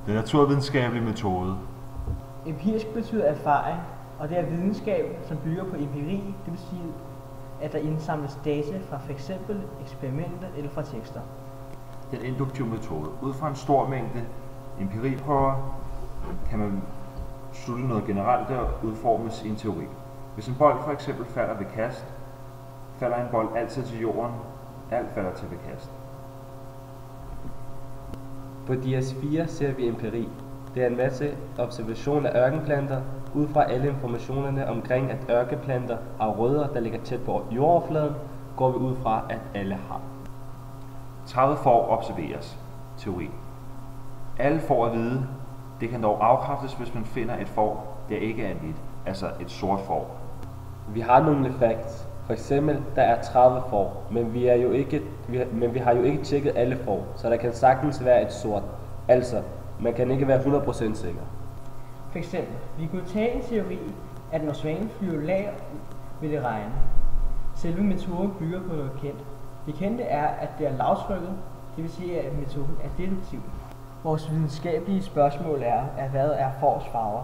Den naturvidenskabelige metode. Empirisk betyder erfaring, og det er videnskab, som bygger på empiri, det vil sige, at der indsamles data fra f.eks. eksperimenter eller fra tekster. Den induktive metode. Ud fra en stor mængde empiriprøver kan man slutte noget generelt og udformes i en teori. Hvis en bold for eksempel falder ved kast, falder en bold altid til jorden. Alt falder til ved kast. På dias 4 ser vi empiri. Det er en masse observation af ørkenplanter. Ud fra alle informationerne omkring, at ørkenplanter har rødder, der ligger tæt på jordoverfladen, går vi ud fra, at alle har. 30 får observeres. Teori. Alle får at vide. Det kan dog afkræftes, hvis man finder et får, der ikke er hvidt, altså et sort får. Vi har nogle facts. For eksempel, der er 30 får, men vi har jo ikke tjekket alle får, så der kan sagtens være et sort. Altså, man kan ikke være 100% sikker. For eksempel, vi kunne tage en teori, at når svanen flyver lag, vil det regne. Selve metoden bygger på noget kendt. Det kendte er, at det er lavtrykket, det vil sige, at metoden er deduktiv. Vores videnskabelige spørgsmål er hvad er fårs farver?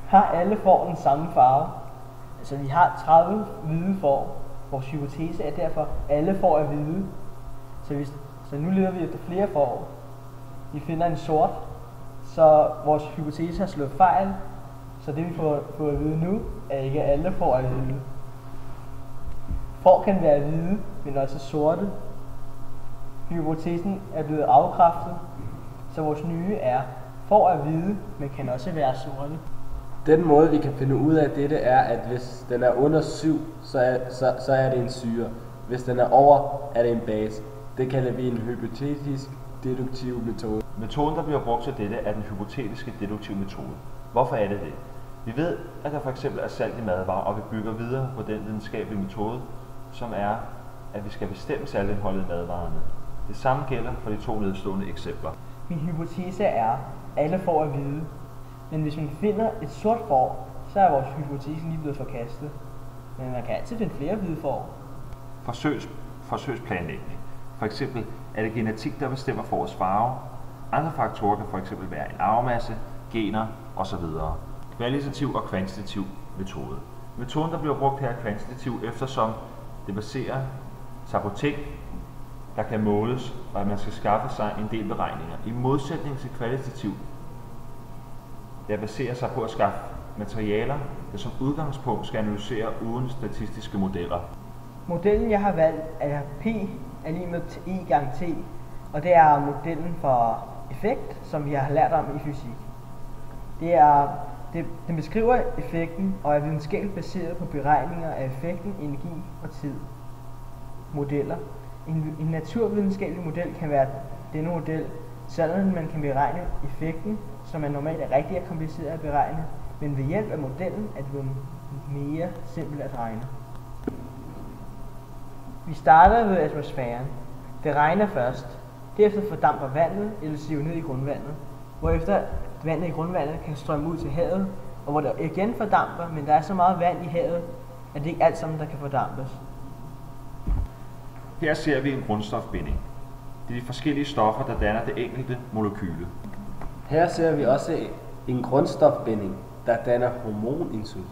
Har alle får den samme farve? Altså vi har 30 hvide får. Vores hypotese er derfor, at alle får er hvide. Så nu leder vi efter flere får. Vi finder en sort, så vores hypotese har slået fejl. Så det vi får at vide nu, er ikke at alle får er hvide. Får kan være hvide, men også sorte. Hypotesen er blevet afkræftet, så vores nye er, får er hvide, men kan også være sorte. Den måde vi kan finde ud af dette er, at hvis den er under 7, så er det en syre. Hvis den er over, er det en base. Det kalder vi en hypotetisk deduktiv metode. Metoden, der bliver brugt til dette, er den hypotetiske deduktive metode. Hvorfor er det det? Vi ved, at der for eksempel er salt i madvarer, og vi bygger videre på den videnskabelige metode, som er, at vi skal bestemme saltindholdet i madvarerne. Det samme gælder for de to nedstående eksempler. Min hypotese er, at alle får er hvide. Men hvis man finder et sort får, så er vores hypotese lige blevet forkastet. Men man kan altid finde flere hvide får. Forsøgsplanlægning. For eksempel er det genetik, der bestemmer fårets farve. Andre faktorer kan for eksempel være en arvemasse, gener osv. Kvalitativ og kvantitativ metode. Metoden, der bliver brugt her, er kvantitativ, eftersom det baserer sig på ting, der kan måles, og at man skal skaffe sig en del beregninger. I modsætning til kvalitativ, der baserer sig på at skaffe materialer, der som udgangspunkt skal analysere uden statistiske modeller. Modellen jeg har valgt er P er lige med E gange T, og det er modellen for effekt, som vi har lært om i fysik. Den beskriver effekten og er videnskabeligt baseret på beregninger af effekten, energi og tid. Modeller. En naturvidenskabelig model kan være denne model, sådan man kan beregne effekten, som er normalt rigtig kompliceret at beregne, men ved hjælp af modellen er det mere simpelt at regne. Vi starter ved atmosfæren. Det regner først. Derefter fordamper vandet eller siver ned i grundvandet, hvorefter vandet i grundvandet kan strømme ud til havet, og hvor der igen fordamper, men der er så meget vand i havet, at det ikke alt sammen der kan fordampes. Her ser vi en grundstofbinding. Det er de forskellige stoffer, der danner det enkelte molekyle. Her ser vi også en grundstofbinding, der danner hormoninsulin.